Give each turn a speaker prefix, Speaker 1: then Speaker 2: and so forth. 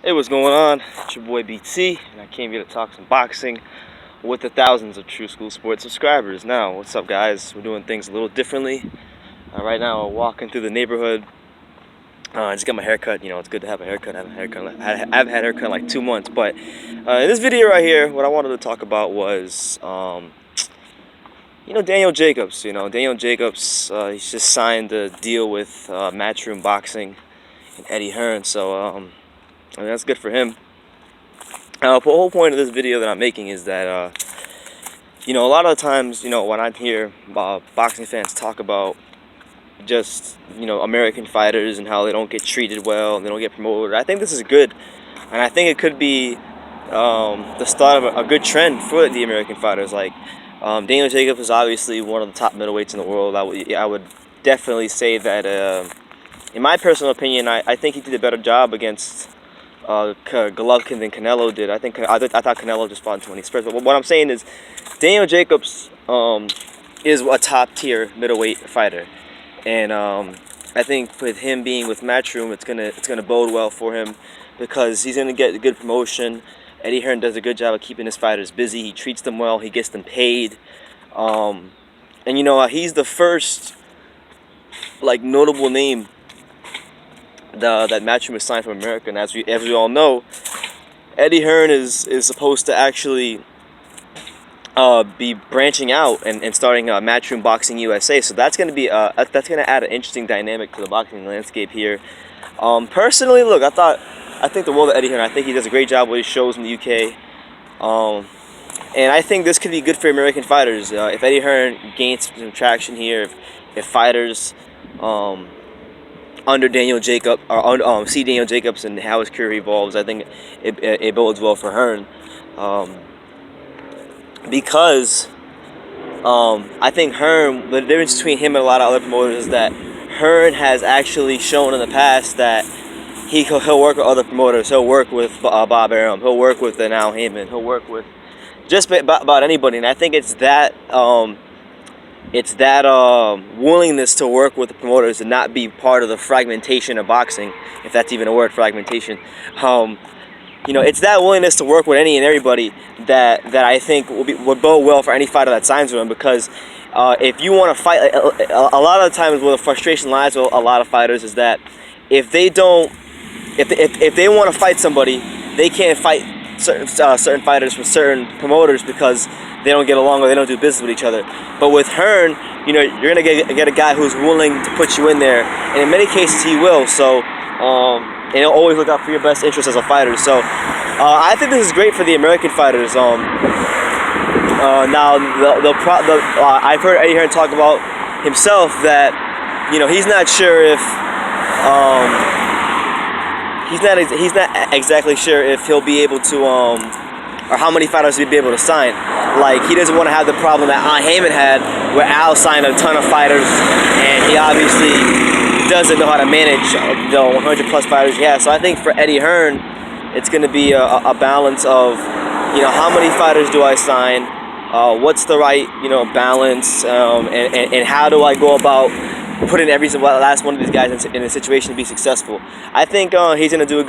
Speaker 1: Hey, what's going on? It's your boy BT, and I came here to talk some boxing with the thousands of True School Sports subscribers. Now, what's up, guys? We're doing things a little differently. Right now, I'm walking through the neighborhood. I just got my haircut. You know, it's good to have a haircut. I haven't had a haircut in like 2 months. But in this video right here, what I wanted to talk about was, Daniel Jacobs. Daniel Jacobs, he's just signed a deal with Matchroom Boxing and Eddie Hearn. So, that's good for him. The whole point of this video that I'm making is that, a lot of times, when I hear boxing fans talk about just, American fighters and how they don't get treated well and they don't get promoted, I think this is good. And I think it could be the start of a good trend for the American fighters. Like, Daniel Jacobs is obviously one of the top middleweights in the world. I would definitely say that, in my personal opinion, I think he did a better job against Golovkin than Canelo did. I thought Canelo just fought in 20 spurts. But what I'm saying is, Daniel Jacobs is a top tier middleweight fighter, and I think with him being with Matchroom, it's gonna bode well for him because he's gonna get a good promotion. Eddie Hearn does a good job of keeping his fighters busy. He treats them well. He gets them paid, and he's the first notable name that Matchroom is signed from America. And as we all know, Eddie Hearn is supposed to actually be branching out and starting Matchroom Boxing USA. So that's going to add an interesting dynamic to the boxing landscape here. Personally, look, I think the world of Eddie Hearn. I think he does a great job with his shows in the UK. And I think this could be good for American fighters. If Eddie Hearn gains some traction here, if fighters under Daniel Jacobs, or see Daniel Jacobs and how his career evolves, I think it bodes well for Hearn, because I think Hearn, the difference between him and a lot of other promoters is that Hearn has actually shown in the past that he'll work with other promoters. He'll work with Bob Arum. He'll work with Al Heyman. He'll work with just about anybody, and I think it's that willingness to work with the promoters and not be part of the fragmentation of boxing, if that's even a word, fragmentation. It's that willingness to work with any and everybody that I think would bode well for any fighter that signs with him. Because if you want to fight, a lot of the times where the frustration lies with a lot of fighters is that if they want to fight somebody, they can't fight certain fighters with certain promoters because they don't get along or they don't do business with each other. But with Hearn, you're gonna get a guy who's willing to put you in there, and in many cases he will. So, and he'll always look out for your best interest as a fighter. So, I think this is great for the American fighters. Now, I've heard Eddie Hearn talk about himself that he's not sure if he's not exactly sure if he'll be able to or how many fighters he'll be able to sign. Like, he doesn't want to have the problem that Al Heyman had, where Al signed a ton of fighters, and he obviously doesn't know how to manage the 100 plus fighters he has. So I think for Eddie Hearn, it's going to be a balance of, how many fighters do I sign? What's the right, balance? And how do I go about putting every last one of these guys in a situation to be successful? I think he's going to do a good